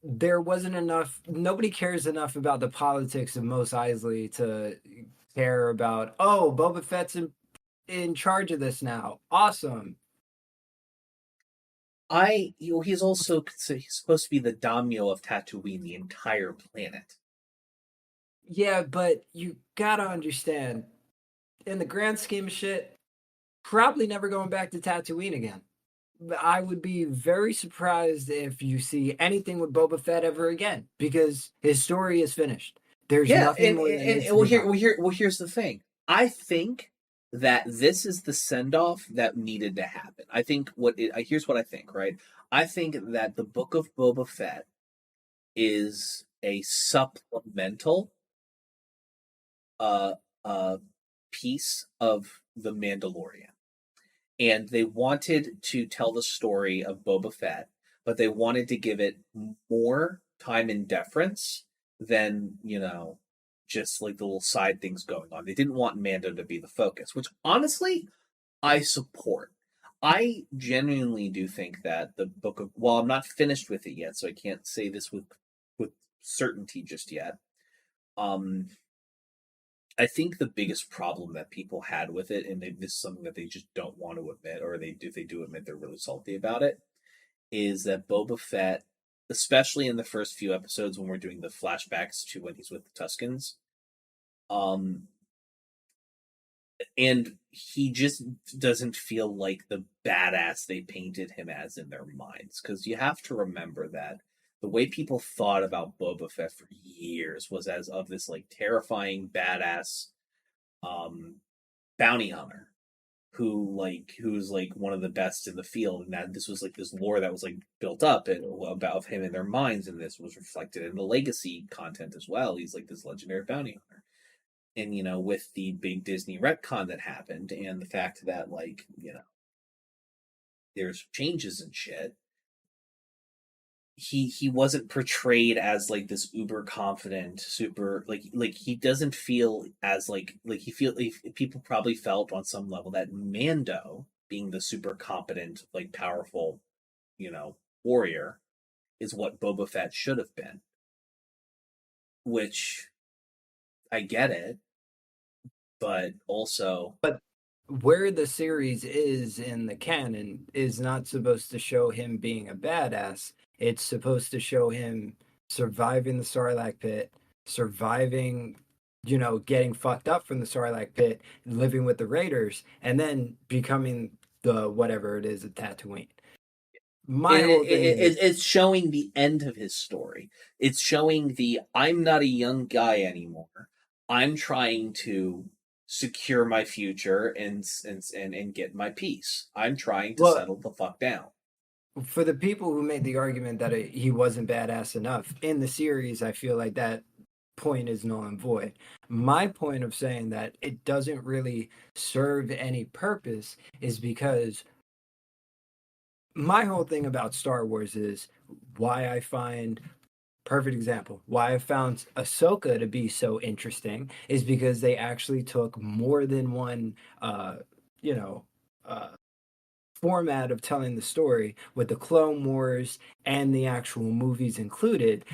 there wasn't enough. Nobody cares enough about the politics of Mos Eisley to care about. Oh, Boba Fett's in charge of this now. Awesome. He's also he's supposed to be the daimyo of Tatooine, the entire planet. Yeah, but you gotta understand, in the grand scheme of shit, probably never going back to Tatooine again. I would be very surprised if you see anything with Boba Fett ever again, because his story is finished. There's nothing more. Here's the thing. I think that this is the send-off that needed to happen. I think here's what I think, right? I think that the Book of Boba Fett is a supplemental piece of The Mandalorian. And they wanted to tell the story of Boba Fett, but they wanted to give it more time and deference than, just like the little side things going on. They didn't want Mando to be the focus, which honestly, I support. I genuinely do think that the book of, well, I'm not finished with it yet, so I can't say this with certainty just yet. I think the biggest problem that people had with it, and this is something that they just don't want to admit, or if they do admit, they're really salty about it, is that Boba Fett, especially in the first few episodes when we're doing the flashbacks to when he's with the Tuskens, and he just doesn't feel like the badass they painted him as in their minds. Because you have to remember that the way people thought about Boba Fett for years was as of this like terrifying badass bounty hunter who's like one of the best in the field, and that this was like this lore that was like built up and about him in their minds, and this was reflected in the legacy content as well. He's like this legendary bounty hunter. And with the big Disney retcon that happened and the fact that like there's changes and shit, he wasn't portrayed as like this uber confident super like he doesn't feel as like people probably felt on some level that Mando being the super competent like powerful warrior is what Boba Fett should have been, which I get it, but also where the series is in the canon is not supposed to show him being a badass. It's supposed to show him surviving the Sarlacc pit, surviving, getting fucked up from the Sarlacc pit, living with the Raiders, and then becoming the whatever it is at Tatooine. It's showing the end of his story. It's showing I'm not a young guy anymore. I'm trying to secure my future and get my peace. I'm trying to settle the fuck down. For the people who made the argument that he wasn't badass enough in the series, I feel like that point is null and void. My point of saying that it doesn't really serve any purpose is because my whole thing about Star Wars is why I find perfect example why I found Ahsoka to be so interesting is because they actually took more than one format of telling the story with the Clone Wars and the actual movies included,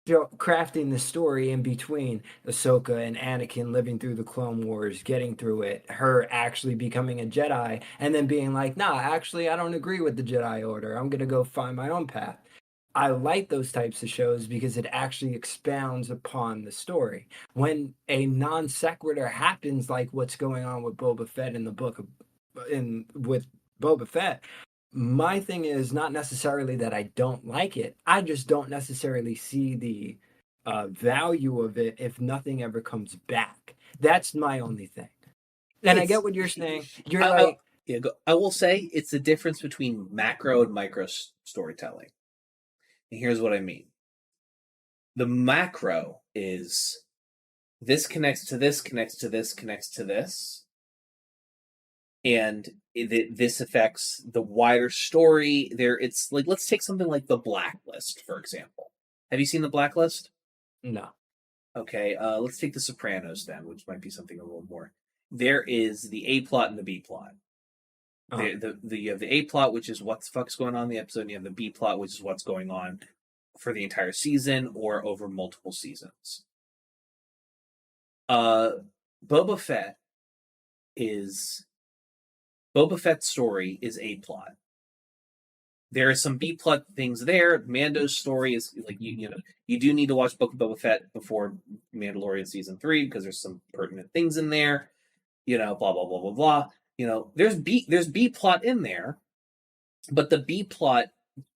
crafting the story in between Ahsoka and Anakin living through the Clone Wars, getting through it, her actually becoming a Jedi, and then being like, nah, actually, I don't agree with the Jedi Order. I'm going to go find my own path. I like those types of shows because it actually expounds upon the story. When a non sequitur happens, like what's going on with Boba Fett in the book with Boba Fett, my thing is not necessarily that I don't like it. I just don't necessarily see the value of it if nothing ever comes back. That's my only thing. And I get what you're saying. I will say it's the difference between macro and micro storytelling. And here's what I mean. The macro is this connects to this, connects to this, connects to this. And this affects the wider story. It's like, let's take something like The Blacklist, for example. Have you seen The Blacklist? No. Okay, let's take The Sopranos then, which might be something a little more. There is the A plot and the B plot. You have the A plot, which is what the fuck's going on in the episode, and you have the B plot, which is what's going on for the entire season or over multiple seasons. Boba Fett's story is A plot. There are some B plot things there. Mando's story is like you do need to watch Book of Boba Fett before Mandalorian season 3 because there's some pertinent things in there. Blah blah blah blah blah. There's B plot in there, but the B plot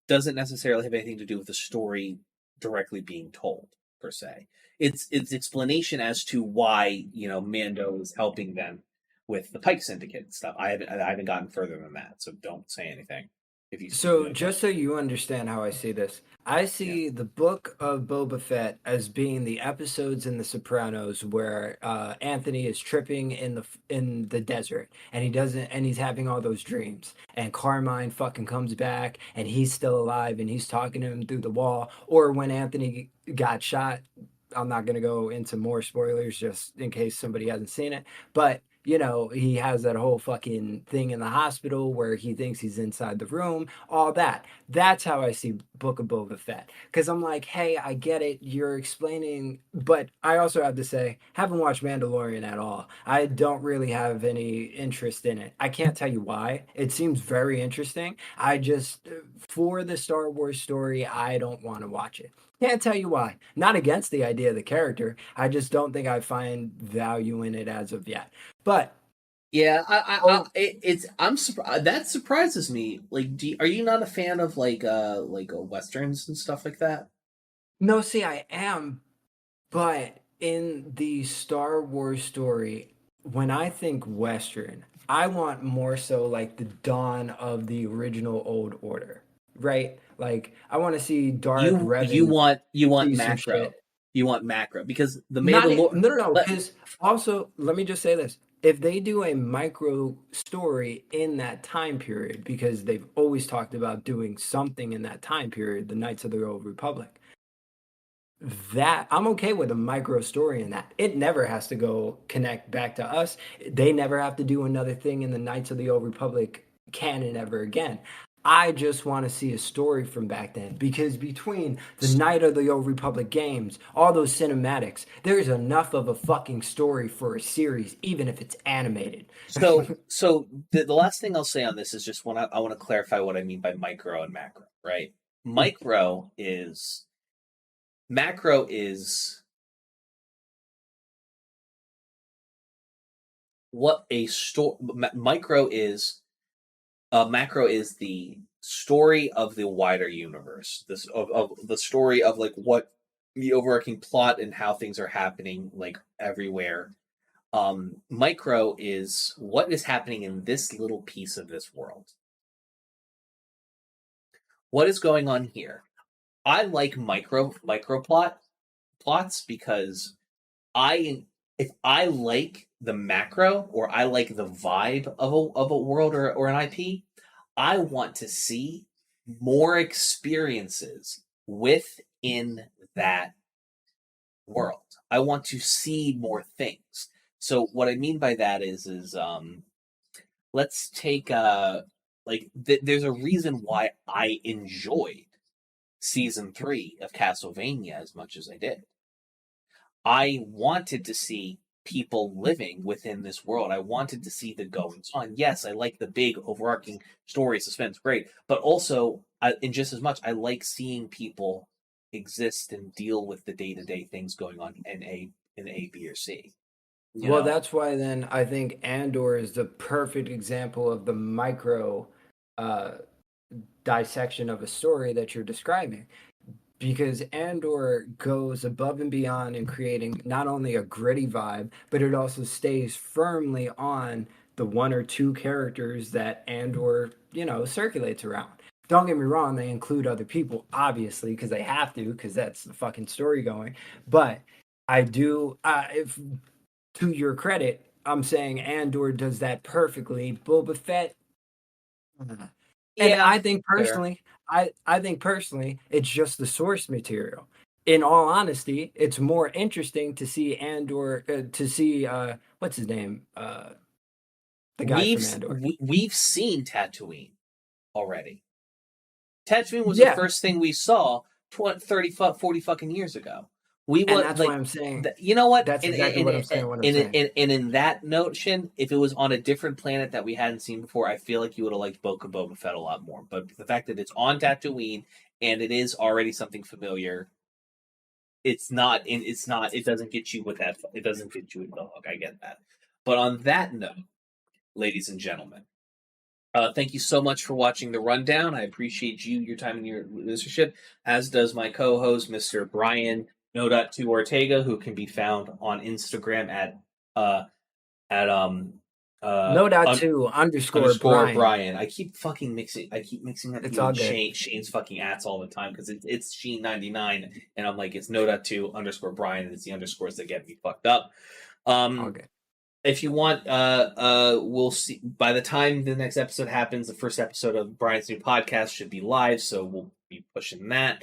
doesn't necessarily have anything to do with the story directly being told per se. It's explanation as to why Mando is helping them with the Pike Syndicate and stuff. I haven't gotten further than that, so don't say anything. Just so you understand how I see this, I see the Book of Boba Fett as being the episodes in The Sopranos where Anthony is tripping in the desert and he's having all those dreams and Carmine fucking comes back and he's still alive and he's talking to him through the wall, or when Anthony got shot. I'm not going to go into more spoilers just in case somebody hasn't seen it, but he has that whole fucking thing in the hospital where he thinks he's inside the room, all that. That's how I see Book of Boba Fett. Because I'm like, hey, I get it. You're explaining. But I also have to say, haven't watched Mandalorian at all. I don't really have any interest in it. I can't tell you why. It seems very interesting. I just, for the Star Wars story, I don't want to watch it. Can't tell you why. Not against the idea of the character. I just don't think I find value in it as of yet. But yeah, I'm surprised. That surprises me. Like, are you not a fan of like westerns and stuff like that? no, see, I am, but in the Star Wars story, when I think Western, I want more so like the dawn of the original Old Order, right? Like I want to see Darth Revan You want see some macro. shit. You want macro because the No, Mandalorian. no. Because also, let me just say this: if they do a micro story in that time period, because they've always talked about doing something in that time period, the Knights of the Old Republic, that I'm okay with a micro story in that. It never has to go connect back to us. They never have to do another thing in the Knights of the Old Republic canon ever again. I just want to see a story from back then because between the Knight of the Old Republic games, all those cinematics, there's enough of a fucking story for a series, even if it's animated. So the last thing I'll say on this is just I want to clarify what I mean by micro and macro, right? Macro is what a story. Macro is the story of the wider universe. This of the story of like what the overarching plot and how things are happening like everywhere. Micro is what is happening in this little piece of this world. What is going on here? I like micro plots because if I like the macro or I like the vibe of a world or an IP, I want to see more experiences within that world. I want to see more things. So what I mean by that is let's take there's a reason why I enjoyed season 3 of Castlevania as much as I did. I wanted to see people living within this world. I wanted to see the goings on. Yes, I like the big overarching story, suspense, great, but also, in just as much, I like seeing people exist and deal with the day-to-day things going on in A, B, or C. Well, that's why then I think Andor is the perfect example of the micro dissection of a story that you're describing. Because Andor goes above and beyond in creating not only a gritty vibe, but it also stays firmly on the one or two characters that Andor, circulates around. Don't get me wrong, they include other people, obviously, because they have to, because that's the fucking story going. But I do, if to your credit, I'm saying Andor does that perfectly. Boba Fett, and Yeah, I think personally, I think personally, it's just the source material. In all honesty, it's more interesting to see Andor, to see what's his name, the guy from Andor. we've seen Tatooine already. Tatooine was the Yeah, first thing we saw 20, 30, 40 fucking years ago. and that's why I'm saying You know what? that's exactly what I'm saying. And in that notion, if it was on a different planet that we hadn't seen before, I feel like you would have liked Boba Fett a lot more. But the fact that it's on Tatooine and it is already something familiar, it's not. It doesn't get you with that. It doesn't get you with the hook. I get that. But on that note, ladies and gentlemen, thank you so much for watching the rundown. I appreciate your time and your listenership, as does my co-host, Mr. Brian No.2 Ortega, who can be found on Instagram at No.2 underscore Brian. I keep mixing up It's you all and good. Shane's fucking ats all the time because it's Sheen99 and I'm like it's No.2 underscore Brian and it's the underscores that get me fucked up. All good. If you want, we'll see. By the time the next episode happens, the first episode of Brian's new podcast should be live, so we'll be pushing that.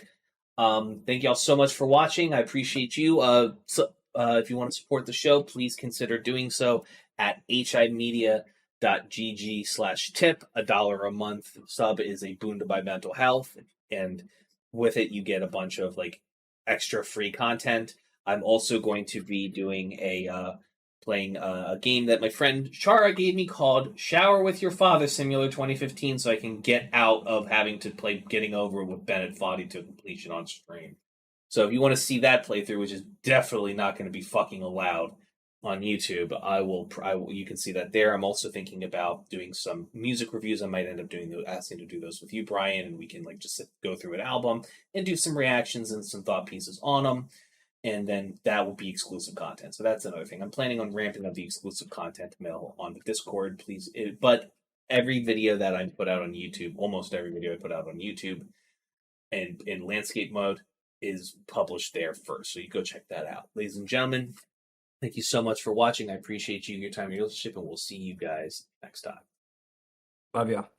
Thank y'all so much for watching. I appreciate you. If you want to support the show, please consider doing so at HIMedia.gg/tip. $1 a month sub is a boon to my mental health, and with it you get a bunch of like extra free content. I'm also going to be doing playing a game that my friend Chara gave me called Shower with Your Father Simulator 2015, so I can get out of having to play Getting Over with Bennett Foddy to completion on stream. So if you want to see that playthrough, which is definitely not going to be fucking allowed on YouTube, I will. You can see that there. I'm also thinking about doing some music reviews. I might end up asking to do those with you, Brian, and we can like just go through an album and do some reactions and some thought pieces on them. And then that will be exclusive content. So that's another thing. I'm planning on ramping up the exclusive content mail on the Discord, please. But every video that I put out on YouTube, almost every video I put out on YouTube, and in landscape mode, is published there first. So you go check that out. Ladies and gentlemen, thank you so much for watching. I appreciate you, your time, your listenership, and we'll see you guys next time. Love y'all.